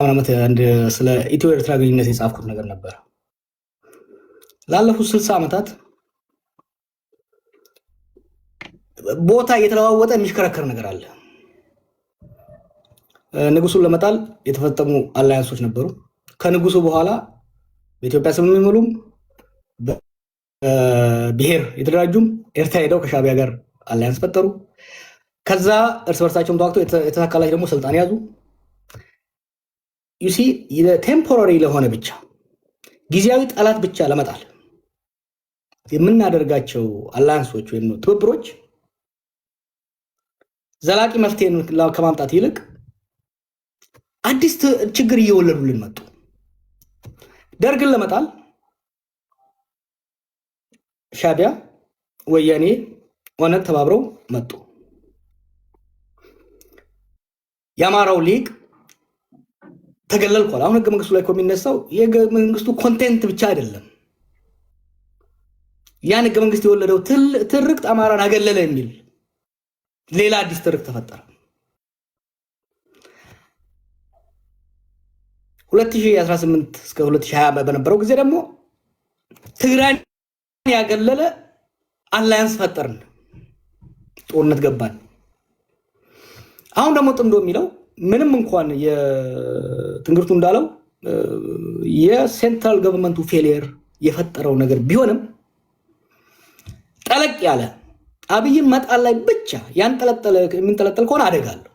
ዓመት አንድ ስለ ኢትዮ ኤርትራ ግንኙነት የጻፍኩት ነገር ነበር። ላለፉት 60 ዓመታት ቦታ እየተለዋወጠ የሚሽከረከር ነገር አለ። ንጉሱን ለመጣል የተፈጠሙ አላያንሶች ነበሩ። ከንጉሱ በኋላ በኢትዮጵያ ስም የሚምሉም ብሔር የተደራጁም ኤርትራ ሄደው ከሻቢያ ጋር አላያንስ ፈጠሩ። ከዛ እርስ በርሳቸውም ተዋግተው የተሳካላቸው ደግሞ ስልጣን ያዙ። ዩሲ ቴምፖራሪ ለሆነ ብቻ ጊዜያዊ ጠላት ብቻ ለመጣል የምናደርጋቸው አላያንሶች ወይም ትብብሮች ዘላቂ መፍትሄን ከማምጣት ይልቅ አዲስ ችግር እየወለዱልን መጡ። ደርግን ለመጣል ሻቢያ፣ ወያኔ፣ ኦነግ ተባብረው መጡ። የአማራው ሊግ ተገለልኳል። አሁን ህገ መንግስቱ ላይ የሚነሳው የህገ መንግስቱ ኮንቴንት ብቻ አይደለም። ያን ህገ መንግስት የወለደው ትርክት አማራን አገለለ የሚል ሌላ አዲስ ትርክት ተፈጠረ። 2018 እስከ 2020 በነበረው ጊዜ ደግሞ ትግራይን ያገለለ አላያንስ ፈጠርን፣ ጦርነት ገባን። አሁን ደግሞ ጥምዶ የሚለው ምንም እንኳን የትንግርቱ እንዳለው የሴንትራል ገቨርንመንቱ ፌሊየር የፈጠረው ነገር ቢሆንም ጠለቅ ያለ አብይን መጣል ላይ ብቻ የምንጠለጠል ከሆነ አደጋለሁ።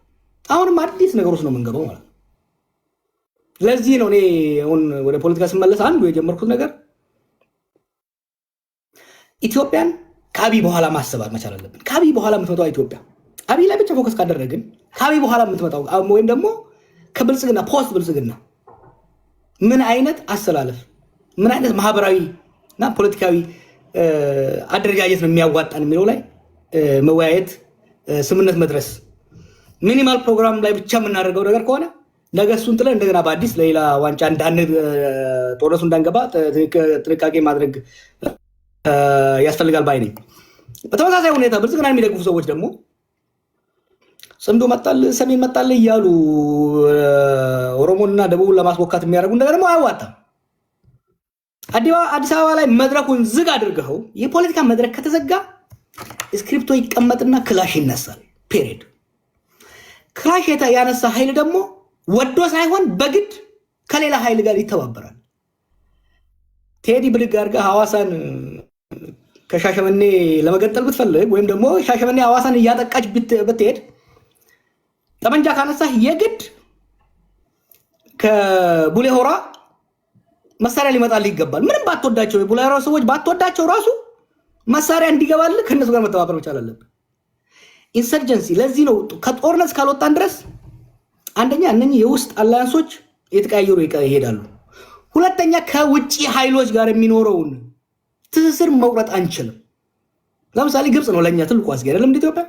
አሁንም አዲስ ነገር ውስጥ ነው የምንገባው ማለት ነው። ለዚህ ነው እኔ አሁን ወደ ፖለቲካ ስመለስ አንዱ የጀመርኩት ነገር ኢትዮጵያን ከአብይ በኋላ ማሰብ መቻል አለብን። ከአብይ በኋላ የምትመጣው ኢትዮጵያ አብይ ላይ ብቻ ፎከስ ካደረግን ከአብይ በኋላ የምትመጣው ወይም ደግሞ ከብልጽግና ፖስት ብልጽግና ምን አይነት አሰላለፍ ምን አይነት ማህበራዊ እና ፖለቲካዊ አደረጃጀት ነው የሚያዋጣን የሚለው ላይ መወያየት፣ ስምነት መድረስ። ሚኒማል ፕሮግራም ላይ ብቻ የምናደርገው ነገር ከሆነ ነገ እሱን ጥለን እንደገና በአዲስ ለሌላ ዋንጫ ጦርነቱ እንዳንገባ ጥንቃቄ ማድረግ ያስፈልጋል ባይ ነኝ። በተመሳሳይ ሁኔታ ብልጽግና የሚደግፉ ሰዎች ደግሞ ጽምዶ መጣል ሰሜን መጣል እያሉ ኦሮሞንና ደቡብን ለማስቦካት የሚያደርጉ ነገር ደግሞ አያዋጣም። አዲስ አበባ ላይ መድረኩን ዝግ አድርገው የፖለቲካ መድረክ ከተዘጋ ስክሪፕቶ ይቀመጥና ክላሽ ይነሳል። ፔሪድ። ክላሽ ያነሳ ኃይል ደግሞ ወዶ ሳይሆን በግድ ከሌላ ኃይል ጋር ይተባበራል። ቴዲ ብድግ አድርገህ ሐዋሳን ከሻሸመኔ ለመገንጠል ብትፈልግ ወይም ደግሞ ሻሸመኔ ሐዋሳን እያጠቃች ብትሄድ ጠመንጃ ካነሳህ የግድ ከቡሌ ሆራ መሳሪያ ሊመጣልህ ይገባል። ምንም ባትወዳቸው የቡሌ ሆራ ሰዎች ባትወዳቸው ራሱ መሳሪያ እንዲገባልህ ከነሱ ጋር መተባበር መቻል አለብህ። ኢንሰርጀንሲ። ለዚህ ነው ከጦርነት ካልወጣን ድረስ አንደኛ እነኚህ የውስጥ አላያንሶች የተቀያየሩ ይሄዳሉ። ሁለተኛ ከውጪ ኃይሎች ጋር የሚኖረውን ትስስር መቁረጥ አንችልም። ለምሳሌ ግብጽ ነው ለኛ ትልቁ አስጊ አይደለም እንደ ኢትዮጵያ።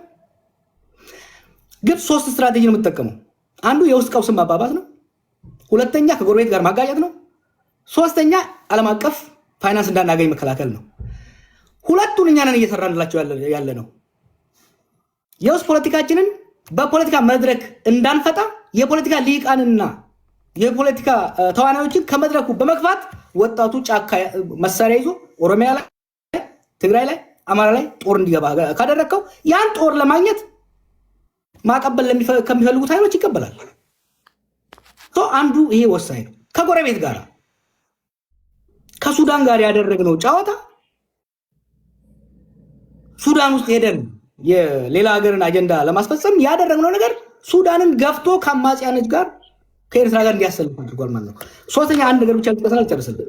ግብጽ 3 ስትራቴጂ ነው የምትጠቀመው። አንዱ የውስጥ ቀውስን ማባባስ ነው። ሁለተኛ ከጎረቤት ጋር ማጋጨት ነው። ሶስተኛ ዓለም አቀፍ ፋይናንስ እንዳናገኝ መከላከል ነው። ሁለቱን እኛ ነን እየሰራንላቸው ያለ ነው። የውስጥ ፖለቲካችንን በፖለቲካ መድረክ እንዳንፈጣ የፖለቲካ ሊቃንና የፖለቲካ ተዋናዮችን ከመድረኩ በመግፋት ወጣቱ ጫካ መሳሪያ ይዞ ኦሮሚያ ላይ፣ ትግራይ ላይ፣ አማራ ላይ ጦር እንዲገባ ካደረከው ያን ጦር ለማግኘት ማቀበል ከሚፈልጉት ኃይሎች ይቀበላል። አንዱ ይሄ ወሳኝ ነው። ከጎረቤት ጋር ከሱዳን ጋር ያደረግነው ጨዋታ ሱዳን ውስጥ ሄደን የሌላ ሀገርን አጀንዳ ለማስፈጸም ያደረግነው ነገር ሱዳንን ገፍቶ ከአማጽያኖች ጋር ከኤርትራ ጋር እንዲያሰልፍ አድርጓል ማለት ነው። ሶስተኛ አንድ ነገር ብቻ ልጥቀስና ልጨርስልህ።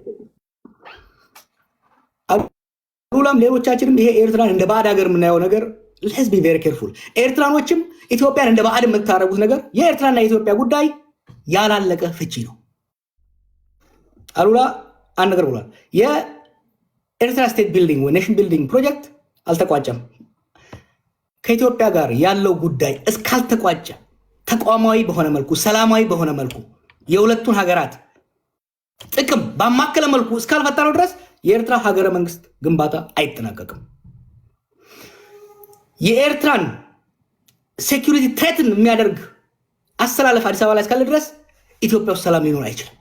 አሉላም ሌሎቻችንም ይሄ ኤርትራን እንደ ባዕድ ሀገር የምናየው ነገር let's be very careful። ኤርትራኖችም ኢትዮጵያን እንደ ባዕድ የምታረጉት ነገር የኤርትራና የኢትዮጵያ ጉዳይ ያላለቀ ፍቺ ነው። አሉላ አንድ ነገር ብሏል። የኤርትራ ስቴት ቢልዲንግ ወይ ኔሽን ቢልዲንግ ፕሮጀክት አልተቋጨም። ከኢትዮጵያ ጋር ያለው ጉዳይ እስካልተቋጨ ተቋማዊ በሆነ መልኩ ሰላማዊ በሆነ መልኩ የሁለቱን ሀገራት ጥቅም ባማከለ መልኩ እስካልፈጠረው ድረስ የኤርትራ ሀገረ መንግስት ግንባታ አይጠናቀቅም። የኤርትራን ሴኩሪቲ ትሬትን የሚያደርግ አስተላለፍ አዲስ አበባ ላይ እስካለ ድረስ ኢትዮጵያ ውስጥ ሰላም ሊኖር አይችልም።